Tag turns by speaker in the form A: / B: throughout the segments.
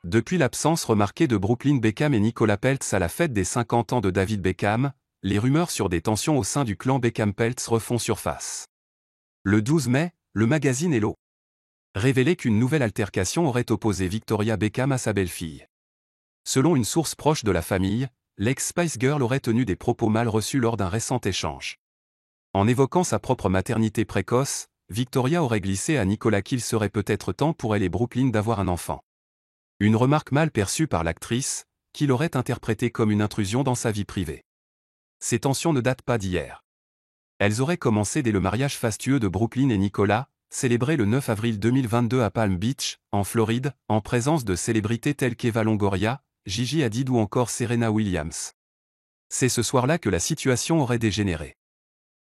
A: Depuis l'absence remarquée de Brooklyn Beckham et Nicolas Peltz à la fête des 50 ans de David Beckham, les rumeurs sur des tensions au sein du clan Beckham-Peltz refont surface. Le 12 mai, le magazine Hello révélait qu'une nouvelle altercation aurait opposé Victoria Beckham à sa belle-fille. Selon une source proche de la famille, l'ex-Spice Girl aurait tenu des propos mal reçus lors d'un récent échange. En évoquant sa propre maternité précoce, Victoria aurait glissé à Nicolas qu'il serait peut-être temps pour elle et Brooklyn d'avoir un enfant. Une remarque mal perçue par l'actrice, qui l'aurait interprétée comme une intrusion dans sa vie privée. Ces tensions ne datent pas d'hier. Elles auraient commencé dès le mariage fastueux de Brooklyn et Nicolas, célébré le 9 avril 2022 à Palm Beach, en Floride, en présence de célébrités telles qu'Eva Longoria, Gigi Hadid ou encore Serena Williams. C'est ce soir-là que la situation aurait dégénéré.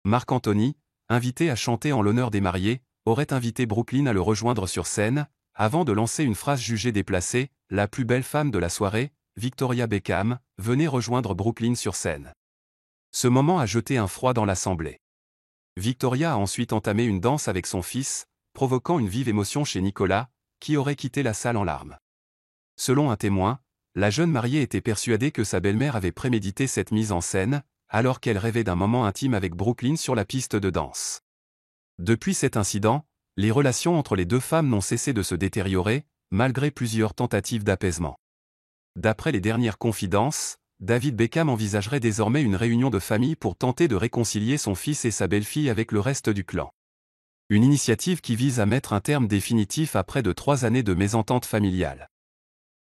A: Marc Anthony, invité à chanter en l'honneur des mariés, aurait invité Brooklyn à le rejoindre sur scène, avant de lancer une phrase jugée déplacée, « La plus belle femme de la soirée, Victoria Beckham, venez rejoindre Brooklyn sur scène ». Ce moment a jeté un froid dans l'assemblée. Victoria a ensuite entamé une danse avec son fils, provoquant une vive émotion chez Nicolas, qui aurait quitté la salle en larmes. Selon un témoin, la jeune mariée était persuadée que sa belle-mère avait prémédité cette mise en scène, alors qu'elle rêvait d'un moment intime avec Brooklyn sur la piste de danse. Depuis cet incident, les relations entre les deux femmes n'ont cessé de se détériorer, malgré plusieurs tentatives d'apaisement. D'après les dernières confidences, David Beckham envisagerait désormais une réunion de famille pour tenter de réconcilier son fils et sa belle-fille avec le reste du clan. Une initiative qui vise à mettre un terme définitif à près de 3 années de mésentente familiale.